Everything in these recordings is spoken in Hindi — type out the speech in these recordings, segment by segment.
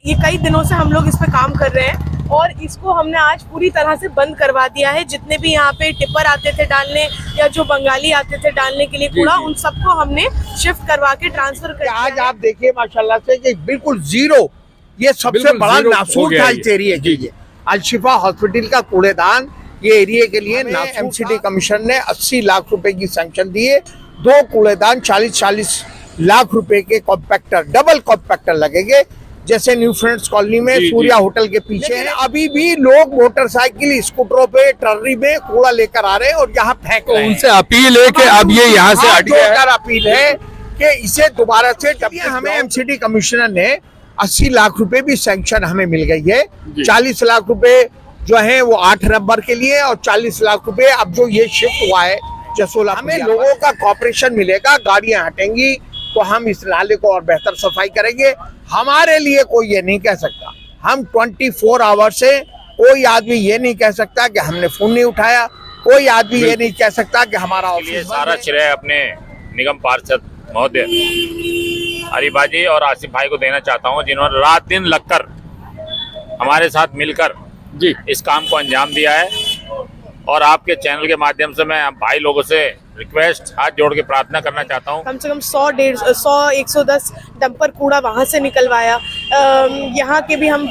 ये कई दिनों से हम लोग इस पे काम कर रहे हैं और इसको हमने आज पूरी तरह से बंद करवा दिया है। जितने भी यहाँ पे टिप्पर आते थे डालने या जो बंगाली आते थे डालने के लिए कूड़ा, उन सबको हमने शिफ्ट करवा के ट्रांसफर कर दिया। आज आप देखिए माशाल्लाह से कि बिल्कुल जीरो, ये सबसे बड़ा नासूर था इस एरिया के लिए। अल-शिफा हॉस्पिटल का कूड़ेदान ये एरिया के लिए एमसीडी कमीशन ने 80 लाख रुपए की सैंक्शन दिए। 2 कूड़ेदान 40-40 लाख रुपए के कॉम्पैक्टर, डबल कॉम्पैक्टर लगेंगे, जैसे न्यू फ्रेंड्स कॉलोनी में सूर्या होटल के पीछे है। अभी भी लोग मोटरसाइकिल, स्कूटरों पे, ट्रॉली में कूड़ा लेकर आ रहे हैं और यहाँ फेंक रहे हैं। उनसे अपील है कि अब ये यहाँ से हट गया। अपील है कि इसे दोबारा से, जब हमें एमसीडी कमिश्नर ने 80 लाख रुपए भी सैंक्शन हमें मिल गई है। 40 लाख रुपए जो है वो 8 नंबर के लिए और 40 लाख रुपए अब जो ये शिफ्ट हुआ है जसोला, हमें लोगों का कॉपरेशन मिलेगा, गाड़ियां हटेंगी तो हम इस नाले को और बेहतर सफाई करेंगे। हमारे लिए कोई ये नहीं कह सकता, हम 24 आवर से कोई आदमी ये नहीं कह सकता कि हमने फोन नहीं उठाया, कोई आदमी ये नहीं कह सकता कि हमारा ऑफिस। सारा श्रेय अपने निगम पार्षद महोदय हरिबाजी और आसिफ भाई को देना चाहता हूं, जिन्होंने रात दिन लगकर हमारे साथ मिलकर इस काम को अंजाम दिया है। और आपके चैनल के माध्यम से मैं भाई लोगों से रिक्वेस्ट, हाथ जोड़ के प्रार्थना करना चाहता हूँ। कम से कम 100-110 डंपर कूड़ा वहाँ से निकलवाया। यहाँ के भी हम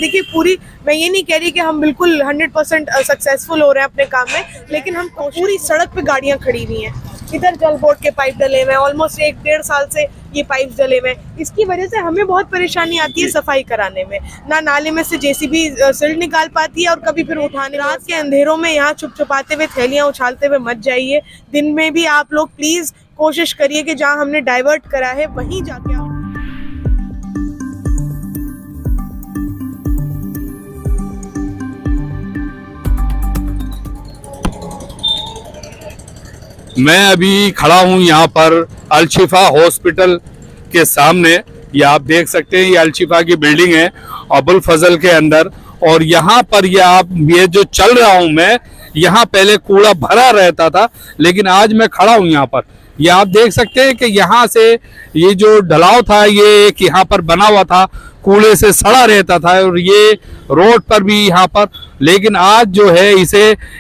देखिए पूरी, मैं ये नहीं कह रही कि हम बिल्कुल 100% सक्सेसफुल हो रहे हैं अपने काम में, लेकिन हम पूरी सड़क पे गाड़ियाँ खड़ी हुई हैं। इधर जल बोर्ड के पाइप डले हुए हैं, ऑलमोस्ट 1-1.5 साल से ये पाइप डले हुए हैं। इसकी वजह से हमें बहुत परेशानी आती है सफाई कराने में। ना नाले में से जेसीबी सिल्ट निकाल पाती है और कभी फिर उठाने। रात के अंधेरों में यहाँ चुप चुपाते हुए, थैलियाँ उछालते हुए मत जाइए। दिन में भी आप लोग प्लीज कोशिश करिए कि जहाँ हमने डाइवर्ट करा है वहीं जाके आप। मैं अभी खड़ा हूँ यहाँ पर अल-शिफा हॉस्पिटल के सामने। ये आप देख सकते हैं, ये अल-शिफा की बिल्डिंग है अबुल फजल के अंदर। और यहाँ पर ये जो चल रहा हूँ मैं, यहाँ पहले कूड़ा भरा रहता था, लेकिन आज मैं खड़ा हूँ यहाँ पर। ये आप देख सकते हैं कि यहाँ से ये जो ढलाव था, ये एक यहाँ पर बना हुआ था, कूड़े से सड़ा रहता था और ये रोड पर भी यहाँ पर। लेकिन आज जो है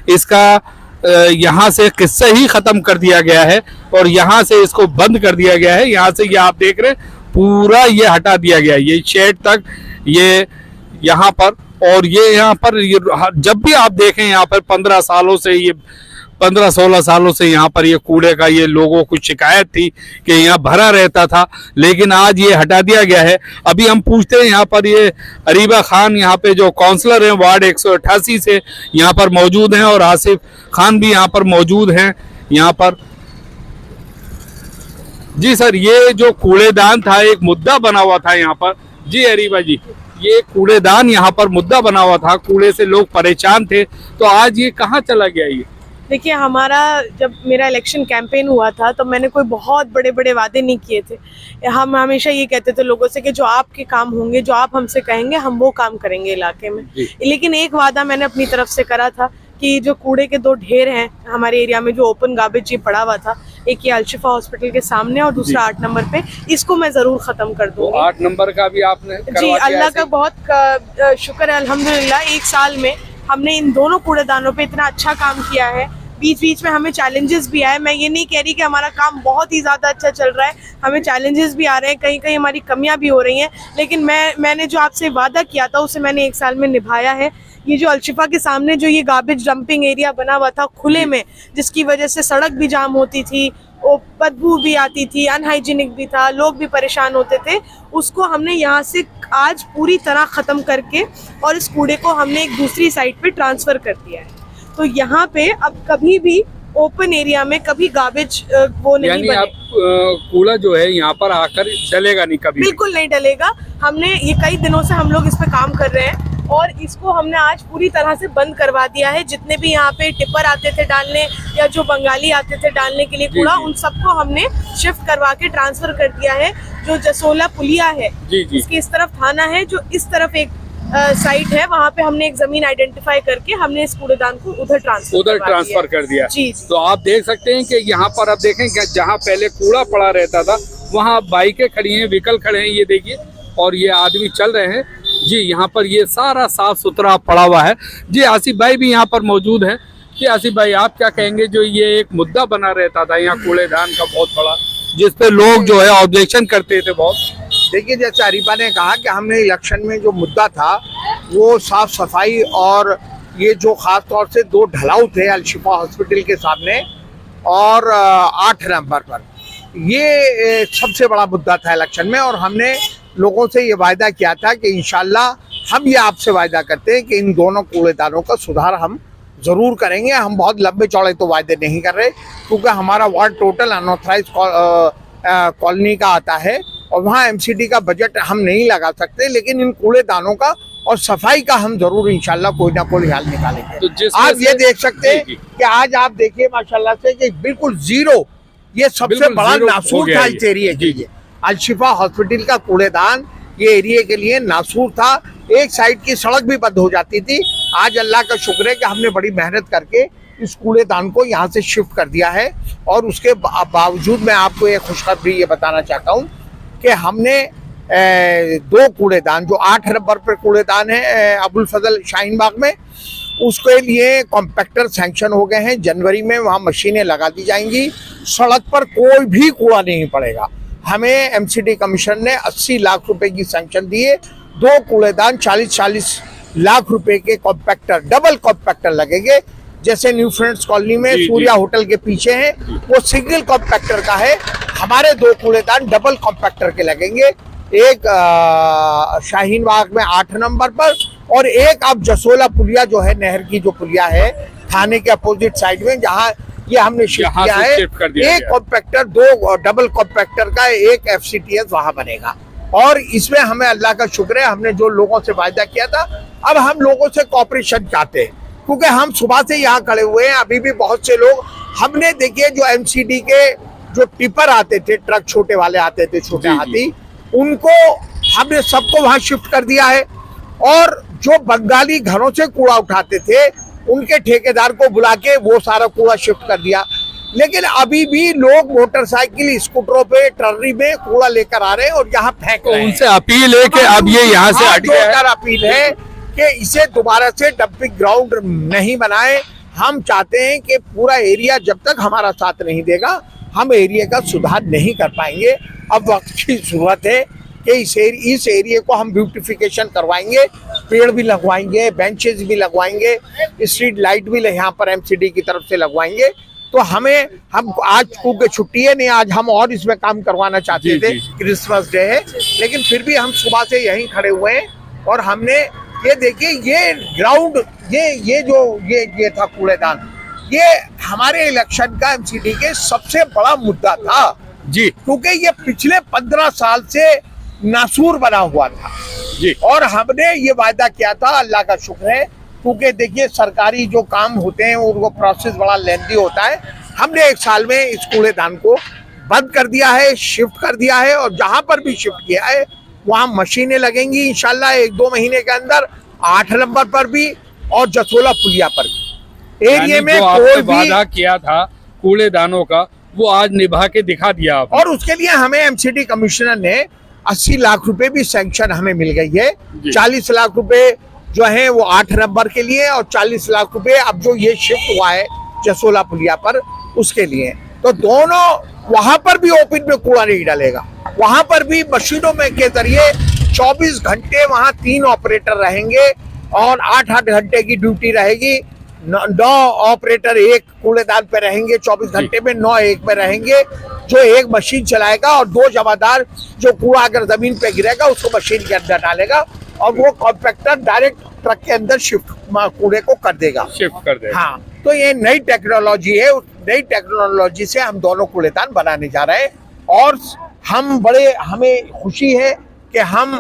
इसका यहाँ से किस्सा ही खत्म कर दिया गया है और यहाँ से इसको बंद कर दिया गया है। यहाँ से ये आप देख रहे हैं पूरा ये हटा दिया गया है, ये शेड तक, ये यहाँ पर। और ये यहाँ पर जब भी आप देखें यहाँ पर 15-16 सालों से यहाँ पर ये कूड़े का ये लोगों को शिकायत थी कि यहाँ भरा रहता था, लेकिन आज ये हटा दिया गया है। अभी हम पूछते हैं यहाँ पर, ये अरीबा खान यहाँ पे जो काउंसलर हैं वार्ड 188 से यहाँ पर मौजूद हैं और आसिफ खान भी यहाँ पर मौजूद हैं यहाँ पर। जी सर, ये जो कूड़ेदान था एक मुद्दा बना हुआ था यहाँ पर। जी अरीबा जी, ये कूड़ेदान यहाँ पर मुद्दा बना हुआ था, कूड़े से लोग परेशान थे, तो आज ये कहाँ चला गया? ये देखिए, जब मेरा इलेक्शन कैंपेन हुआ था तो मैंने कोई बहुत बड़े बड़े वादे नहीं किए थे। हम हमेशा ये कहते थे लोगों से कि जो आपके काम होंगे, जो आप हमसे कहेंगे, हम वो काम करेंगे इलाके में। लेकिन एक वादा मैंने अपनी तरफ से करा था कि जो कूड़े के 2 ढेर हैं हमारे एरिया में, जो ओपन गार्बेज ये पड़ा हुआ था, एक ये अल-शिफा हॉस्पिटल के सामने और दूसरा 8 नंबर पे, इसको मैं जरूर खत्म कर दूंगी। 8 नंबर का भी आपने जी, अल्लाह का बहुत शुक्र है, अल्हम्दुलिल्लाह 1 साल में हमने इन दोनों कूड़ेदानों पे इतना अच्छा काम किया है। बीच बीच में हमें चैलेंजेस भी आए। मैं ये नहीं कह रही कि हमारा काम बहुत ही ज़्यादा अच्छा चल रहा है, हमें चैलेंजेस भी आ रहे हैं, कहीं कहीं हमारी कमियां भी हो रही हैं, लेकिन मैंने जो आपसे वादा किया था उसे मैंने 1 साल में निभाया है। ये जो अल-शिफा के सामने जो ये गार्बेज डंपिंग एरिया बना हुआ था खुले में, जिसकी वजह से सड़क भी जाम होती थी, वो बदबू भी आती थी, अनहाइजीनिक भी था, लोग भी परेशान होते थे, उसको हमने यहाँ से आज पूरी तरह ख़त्म करके और इस कूड़े को हमने एक दूसरी साइट पे ट्रांसफ़र कर दिया है। तो यहाँ पे अब कभी भी ओपन एरिया में कभी गार्बेज वो नहीं बने। आप कूड़ा जो है यहाँ पर आकर डलेगा नहीं कभी? बिल्कुल नहीं डलेगा। हमने ये कई दिनों से हम लोग इस पे काम कर रहे हैं और इसको हमने आज पूरी तरह से बंद करवा दिया है। जितने भी यहाँ पे टिप्पर आते थे डालने या जो बंगाली आते थे डालने के लिए कूड़ा, उन सबको हमने शिफ्ट करवा के ट्रांसफर कर दिया है। जो जसोला पुलिया है, इसकी इस तरफ थाना है, जो इस तरफ एक साइट है, वहाँ पे हमने एक जमीन आइडेंटिफाई करके हमने इस कूड़ेदान को उधर ट्रांसफर कर दिया। जी, तो आप देख सकते हैं कि यहाँ पर अब देखें कि जहाँ पहले कूड़ा पड़ा रहता था वहाँ बाइकें खड़ी हैं, व्हीकल खड़े हैं, ये देखिए और ये आदमी चल रहे हैं जी। यहाँ पर ये सारा साफ सुथरा पड़ा हुआ है जी। आसिफ भाई भी यहाँ पर मौजूद है कि आसिफ भाई आप क्या कहेंगे, जो ये एक मुद्दा बना रहता था यहाँ कूड़ेदान का बहुत बड़ा, जिस पे लोग जो है ऑब्जेक्शन करते थे बहुत। देखिए, जैसे अरीबा ने कहा कि हमने इलेक्शन में जो मुद्दा था वो साफ सफाई और ये जो खास तौर से 2 ढलाव थे अल-शिफा हॉस्पिटल के सामने और 8 नंबर पर, ये सबसे बड़ा मुद्दा था इलेक्शन में। और हमने लोगों से ये वायदा किया था कि इंशाल्लाह हम ये आपसे वायदा करते हैं कि इन दोनों कूड़ेदानों का सुधार हम जरूर करेंगे। हम बहुत लंबे चौड़े तो वायदे नहीं कर रहे, क्योंकि हमारा वार्ड टोटल अनऑथराइज कॉलोनी का आता है और वहाँ एमसीडी का बजट हम नहीं लगा सकते, लेकिन इन कूड़ेदानों का और सफाई का हम जरूर इंशाल्लाह कोई ना कोई हल निकालेंगे। तो आप ये देख सकते हैं कि आज आप देखिए माशाल्लाह से कि बिल्कुल जीरो, ये सबसे बड़ा नासूर था इस एरिया के लिए। अल-शिफा हॉस्पिटल का कूड़ेदान ये एरिया के लिए नासूर था। एक साइड की सड़क भी बंद हो जाती थी। आज अल्लाह का शुक्र है कि हमने बड़ी मेहनत करके इस कूड़ेदान को यहाँ से शिफ्ट कर दिया है। और उसके बावजूद मैं आपको एक खुशखबरी ये बताना चाहता हूँ कि हमने 2 कूड़ेदान, जो 8 नंबर पर कूड़ेदान है अबुल फजल शाहीन बाग में, उसके लिए कॉम्पैक्टर सैंक्शन हो गए हैं। जनवरी में वहाँ मशीनें लगा दी जाएंगी, सड़क पर कोई भी कूड़ा नहीं पड़ेगा। हमें एमसीडी कमीशन ने 80 लाख रुपए की सैंक्शन दिए। 2 कूड़ेदान 40-40 लाख रुपए के कॉम्पैक्टर, डबल कॉम्पैक्टर लगेंगे। जैसे न्यू फ्रेंड्स कॉलोनी में सूर्या होटल के पीछे है, वो सिंगल कॉम्पैक्टर का है। हमारे 2 कूड़ेदान डबल कॉम्पैक्टर के लगेंगे, एक शाहीन बाग में 8 नंबर पर और एक अब जसोला पुलिया जो है, नहर की जो पुलिया है थाने के अपोजिट साइड में, जहाँ ये हमने शिफ्ट किया है। एक कॉम्पैक्टर, 2 डबल कॉम्पैक्टर का एक FCTS वहां बनेगा। और इसमें हमें अल्लाह का शुक्र है, हमने जो लोगों से वायदा किया था, अब हम लोगों से कॉपरेशन चाहते हैं, क्योंकि हम सुबह से यहाँ खड़े हुए हैं। अभी भी बहुत से लोग, हमने देखिए जो MCD के जो टिपर आते थे, ट्रक छोटे वाले आते थे, छोटे हाथी, उनको हमने सबको वहां शिफ्ट कर दिया है। और जो बंगाली घरों से कूड़ा उठाते थे, उनके ठेकेदार को बुला के वो सारा कूड़ा शिफ्ट कर दिया। लेकिन अभी भी लोग मोटरसाइकिल, स्कूटरों पे, ट्रॉली में कूड़ा लेकर आ रहे हैं और यहाँ फेंक रहे हैं। उनसे अपील है कि अब ये यहाँ से हट गया है। अपील है कि इसे दोबारा से डंपिंग ग्राउंड नहीं बनाए। हम चाहते हैं कि पूरा एरिया, जब तक हमारा साथ नहीं देगा, हम एरिया का सुधार नहीं कर पाएंगे। अब वक्त की जरूरत है कि इस एरिया को हम ब्यूटिफिकेशन करवाएंगे, पेड़ भी लगवाएंगे, बेंचेस भी लगवाएंगे, स्ट्रीट लाइट भी यहाँ पर एमसीडी की तरफ से लगवाएंगे। तो हम आज क्योंकि छुट्टी है नहीं, आज हम और इसमें काम करवाना चाहते थे, क्रिसमस डे है, लेकिन फिर भी हम सुबह से यहीं खड़े हुए हैं। और हमने ये देखिए, ये ग्राउंड, ये था कूड़ेदान, ये हमारे इलेक्शन का एमसीडी के सबसे बड़ा मुद्दा था जी, क्योंकि ये पिछले 15 साल से नासूर बना हुआ था जी। और हमने ये वायदा किया था, अल्लाह का शुक्र है, क्योंकि देखिए सरकारी जो काम होते हैं उनको प्रोसेस बड़ा लेंथी होता है। हमने 1 साल में इस कूड़ेदान को बंद कर दिया है, शिफ्ट कर दिया है। और जहां पर भी शिफ्ट किया है वहां मशीनें लगेंगी इंशाल्लाह 1-2 महीने के अंदर, 8 नंबर पर भी और जसोला पुलिया पर भी। एरिया में कोई भी वादा किया था कूड़ेदानों का, वो आज निभा के दिखा दिया आपने। और उसके लिए हमें एमसीडी कमिश्नर ने 80 लाख रुपए भी सैंक्शन हमें मिल गई है। 40 लाख रुपए जो है वो 8 नंबर के लिए और 40 लाख रुपए अब जो ये शिफ्ट हुआ है जसोला पुलिया पर, उसके लिए। तो दोनों, वहां पर भी ओपन में कूड़ा नहीं डालेगा, वहां पर भी मशीनों में के जरिए 24 घंटे वहां 3 ऑपरेटर रहेंगे और 8-8 घंटे की ड्यूटी रहेगी। 9 ऑपरेटर एक कूड़ेदान पे रहेंगे 24 घंटे में, 9 एक में रहेंगे, जो एक मशीन चलाएगा और 2 जमादार जो कूड़ा अगर जमीन पे गिरेगा उसको मशीन के अंदर डालेगा और वो कॉम्पैक्टर डायरेक्ट ट्रक के अंदर शिफ्ट कूड़े को कर देगा, शिफ्ट कर देगा। हाँ, तो ये नई टेक्नोलॉजी है। उस नई टेक्नोलॉजी से हम दोनों कूड़ेदान बनाने जा रहे हैं और हमें खुशी है कि हम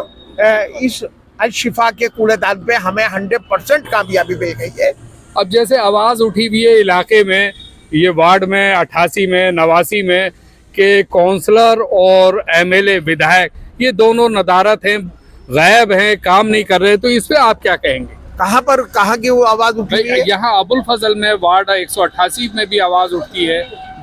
इस अल-शिफा के कूड़ेदान पे हमें 100% कामयाबी मिल गई है। अब जैसे आवाज उठी हुई है इलाके में, ये वार्ड में 88 में, 89 में के काउंसलर और MLA विधायक ये दोनों नदारत हैं, गायब हैं, काम नहीं कर रहे, तो इस पे आप क्या कहेंगे? कहाँ की वो आवाज उठी है? यहाँ अबुल फजल में वार्ड 188 में भी आवाज उठती है,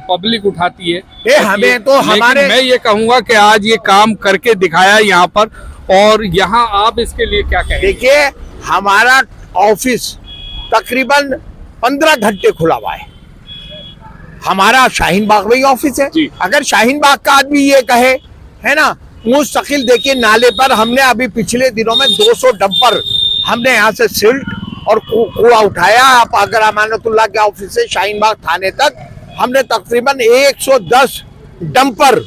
पब्लिक उठाती है। ये हमें तो लेकिन हमारे मैं ये कहूंगा कि आज ये काम करके दिखाया यहाँ पर, और यहाँ आप इसके लिए क्या कहेंगे? देखिए, हमारा ऑफिस तकरीबन 15 घंटे खुला हुआ है। हमारा शाहीन बाग में ही ऑफिस है। जी। अगर शाहीन बाग का आदमी ये कहे, है ना, मुस्तकिल देखिए नाले पर हमने अभी पिछले दिनों में 200 डंपर हमने यहाँ से सिल्ट और कूड़ा उठाया। आप अगर अमानतुल्लाह के ऑफिस से शाहीन बाग थाने तक हमने तकरीबन 110 डंपर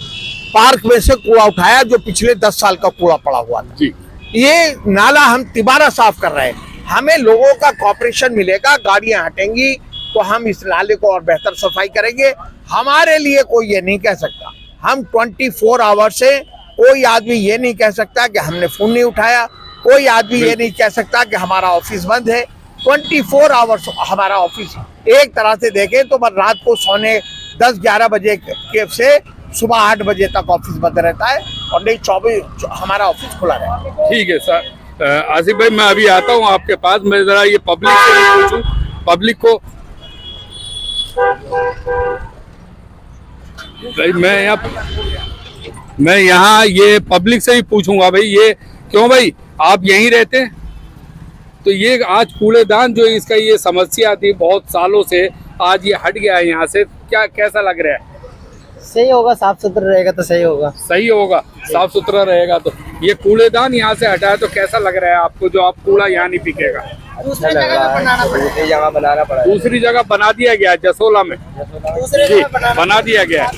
पार्क में से कूड़ा उठाया, जो पिछले 10 साल का कूड़ा पड़ा हुआ था। जी। ये नाला हम तिबारा साफ कर रहे हैं। हमें लोगों का कॉपरेशन मिलेगा, गाड़ियां हटेंगी तो हम इस नाले को और बेहतर सफाई करेंगे। हमारे लिए कोई ये नहीं कह सकता, हम 24 आवर से कोई आदमी ये नहीं कह सकता कि हमने फोन नहीं उठाया, कोई आदमी ये नहीं कह सकता कि हमारा ऑफिस बंद है। 24 आवर्स हमारा ऑफिस, एक तरह से देखें तो रात को सोने 10-11 बजे के से सुबह 8 बजे तक ऑफिस बंद रहता है, और नहीं 24 हमारा ऑफिस खुला रहता है। ठीक है सर। आसिफ भाई, मैं अभी आता हूँ आपके पास। मैं जरा ये पब्लिक से भी पूछूं, पब्लिक को भाई मैं यहाँ ये पब्लिक से ही पूछूंगा भाई, ये क्यों भाई आप यहीं रहते हैं? तो ये आज कूड़ेदान जो इसका ये समस्या थी बहुत सालों से, आज ये हट गया है यहाँ से, क्या कैसा लग रहा है? सही होगा, साफ सुथरा रहेगा तो सही होगा। सही होगा, साफ सुथरा रहेगा तो। ये कूड़ेदान यहाँ से हटा है तो कैसा लग रहा है आपको, जो आप कूड़ा यहाँ नहीं फेंकेगा? अच्छा लग रहा है, दूसरी जगह बनाना पड़ा। दूसरी जगह बना दिया गया है, जसोला में जी बना दिया गया है।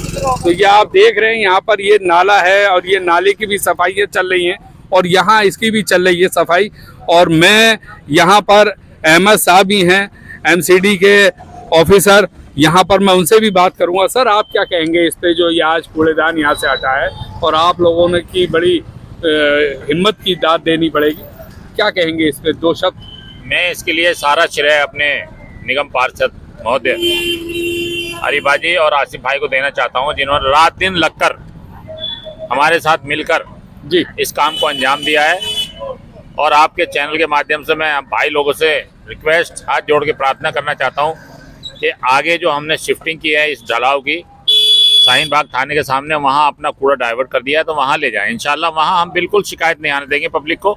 तो ये आप देख रहे हैं यहाँ पर ये नाला है, और ये नाले की भी सफाई चल रही है, और यहाँ इसकी भी चल रही है सफाई। और मैं यहाँ पर अहमद साहब ही हैं एमसीडी के ऑफिसर, यहाँ पर मैं उनसे भी बात करूंगा। सर, आप क्या कहेंगे इस पे, जो ये आज कूड़ेदान यहाँ से हटा है और आप लोगों ने की बड़ी हिम्मत की दाद देनी पड़ेगी, क्या कहेंगे इस पे, 2 शब्द? मैं इसके लिए सारा श्रेय अपने निगम पार्षद महोदय हरिबाजी और आसिफ भाई को देना चाहता हूं, जिन्होंने रात दिन लगकर हमारे साथ मिलकर जी इस काम को अंजाम दिया है। और आपके चैनल के माध्यम से मैं भाई लोगों से रिक्वेस्ट, हाथ जोड़ के प्रार्थना करना चाहता हूं कि आगे जो हमने शिफ्टिंग की है इस ढलाव की, शाहीन बाग थाने के सामने वहां अपना कूड़ा डाइवर्ट कर दिया है, तो वहां ले जाएं। इंशाल्लाह वहां हम बिल्कुल शिकायत नहीं आने देंगे पब्लिक को,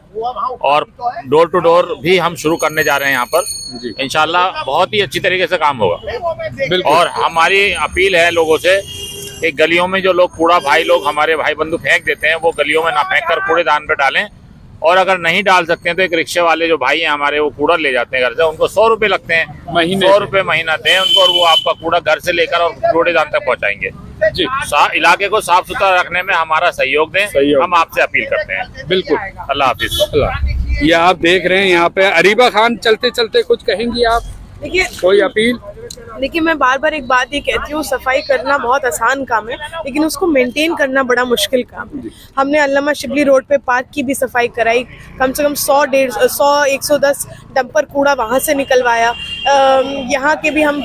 और डोर टू डोर भी हम शुरू करने जा रहे हैं यहाँ पर। इंशाल्लाह बहुत ही अच्छी तरीके से काम होगा। और हमारी अपील है लोगों से कि गलियों में जो लोग कूड़ा, भाई लोग हमारे भाई बंधु फेंक देते हैं, वो गलियों में ना फेंक कर कूड़ेदान पे डालें। और अगर नहीं डाल सकते हैं तो एक रिक्शे वाले जो भाई हैं हमारे, वो कूड़ा ले जाते हैं घर से, उनको 100 रुपए लगते हैं महीने, 100 रुपए महीना दें उनको, और वो आपका कूड़ा घर से लेकर और कूड़ेदान तक पहुंचाएंगे। जी, इलाके को साफ सुथरा रखने में हमारा सहयोग दें, हम आपसे अपील करते हैं। बिल्कुल। अल्लाह हाफिज। ये आप देख रहे हैं यहाँ पे अरीबा खान, चलते चलते कुछ कहेंगी आप, देखिए कोई अपील? देखिए, मैं बार बार एक बात ये कहती हूँ, सफाई करना बहुत आसान काम है, लेकिन उसको मेंटेन करना बड़ा मुश्किल काम है। हमने अल्लामा शिबली रोड पे पार्क की भी सफाई कराई, कम से कम 100-110 डंपर कूड़ा वहाँ से निकलवाया। यहाँ के भी हम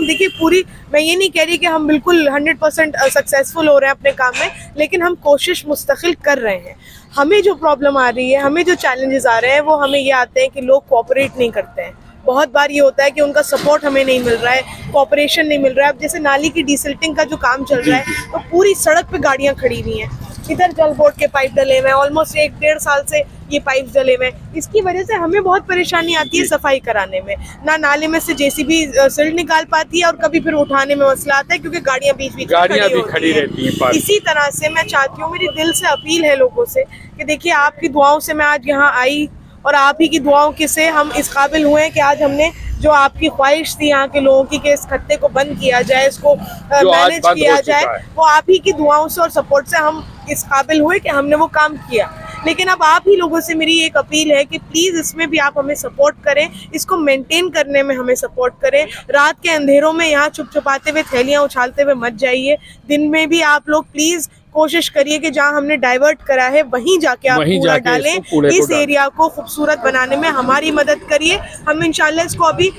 देखिए मैं ये नहीं कह रही कि हम बिल्कुल 100% सक्सेसफुल हो रहे हैं अपने काम में, लेकिन हम कोशिश मुस्तकिल कर रहे हैं। हमें जो प्रॉब्लम आ रही है, हमें जो चैलेंजेस आ रहे हैं, वो हमें ये आते हैं कि लोग कोऑपरेट नहीं करते हैं। बहुत बार ये होता है कि उनका सपोर्ट हमें नहीं मिल रहा है, कोऑपरेशन नहीं मिल रहा है। अब जैसे नाली की डिसिल्टिंग का जो काम चल रहा है, तो पूरी सड़क पे गाड़ियां खड़ी हुई हैं, इधर जल बोर्ड के पाइप डले हुए हैं, ऑलमोस्ट 1-1.5 साल से ये पाइप डले हुए हैं। इसकी वजह से हमें बहुत परेशानी आती है सफाई कराने में। ना नाले में से जेसीबी सिल्ट निकाल पाती है, और कभी फिर उठाने में मसला आता है क्योंकि गाड़ियां बीच बीच में खड़ी रहती हैं। इसी तरह से मैं चाहती हूँ, मेरी दिल से अपील है लोगों से कि देखिए, आपकी दुआओं से मैं आज यहाँ आई, और आप ही की दुआओं के से हम इस काबिल हुए हैं कि आज हमने जो आपकी ख्वाहिश थी यहाँ के लोगों की कि इस खत्ते को बंद किया जाए, इसको मैनेज किया जाए, वो आप ही की दुआओं से और सपोर्ट से हम इस काबिल हुए कि हमने वो काम किया। लेकिन अब आप ही लोगों से मेरी एक अपील है कि प्लीज़ इसमें भी आप हमें सपोर्ट करें, इसको मेंटेन करने में हमें सपोर्ट करें। रात के अंधेरों में यहाँ छुप छुपाते हुए थैलियाँ उछालते हुए मत जाइए। दिन में भी आप लोग प्लीज़ कोशिश करिए कि जहाँ हमने डाइवर्ट करा है वहीं जाके आप कूड़ा डालें। इस एरिया को खूबसूरत बनाने में हमारी मदद करिए। हम इंशाल्लाह इसको अभी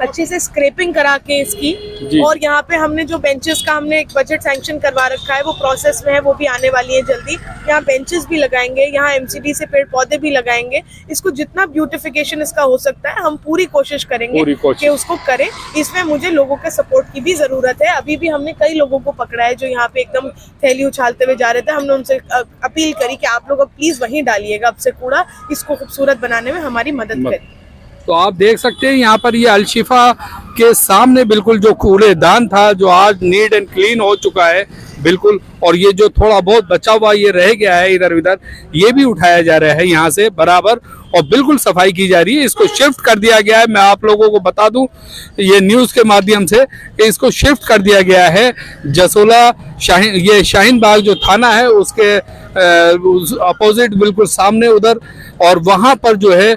अच्छे से स्क्रैपिंग करा के इसकी। और यहाँ पे हमने जो बेंचेस का हमने एक बजट सैंक्शन करवा रखा है, वो प्रोसेस में है, वो भी आने वाली है जल्दी। यहाँ बेंचेस भी लगाएंगे, यहाँ एमसीडी से पेड़ पौधे भी लगाएंगे। इसको जितना ब्यूटिफिकेशन इसका हो सकता है हम पूरी कोशिश करेंगे कि उसको करें। इसमें मुझे लोगों के सपोर्ट की भी जरूरत है। अभी भी हमने कई लोगों को पकड़ा है जो यहाँ पे एकदम थैली उछालते हुए जा रहे थे। हमने उनसे अपील करी कि आप लोग अब प्लीज वहीं डालिएगा अब से कूड़ा, इसको खूबसूरत बनाने में हमारी मदद करें। तो आप देख सकते हैं यहाँ पर ये अलशिफा के सामने बिल्कुल जो कूड़ेदान था, जो आज नीट एंड क्लीन हो चुका है बिल्कुल, और ये जो थोड़ा बहुत बचा हुआ ये रह गया है इधर उधर, ये भी उठाया जा रहा है यहाँ से बराबर, और बिल्कुल सफाई की जा रही है। इसको शिफ्ट कर दिया गया है। मैं आप लोगों को बता दूं ये न्यूज़ के माध्यम से कि इसको शिफ्ट कर दिया गया है जसोला शाहीन बाग जो थाना है उसके अपोजिट बिल्कुल सामने उधर, और वहाँ पर जो है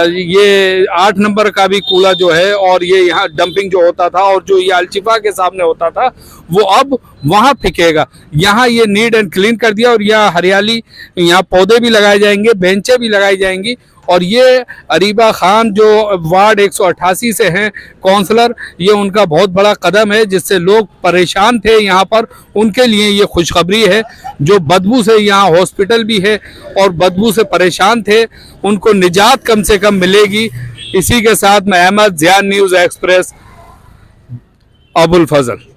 ये 8 नंबर का भी कूड़ा जो है, और ये यहाँ डंपिंग जो होता था और जो ये अलशिफा के सामने होता था वो अब वहाँ फेंकेगा। यहाँ ये नीट एंड क्लीन कर दिया, और यहाँ हरियाली, यहाँ पौधे भी लगाए जाएंगे, बेंचें भी लगाई जाएंगी। और ये अरीबा खान जो वार्ड 188 से हैं काउंसलर, ये उनका बहुत बड़ा कदम है, जिससे लोग परेशान थे यहाँ पर, उनके लिए ये खुशखबरी है। जो बदबू से यहाँ हॉस्पिटल भी है और बदबू से परेशान थे, उनको निजात कम से कम मिलेगी। इसी के साथ मैं अहमद, ज़िया न्यूज़ एक्सप्रेस, अबुल फजल।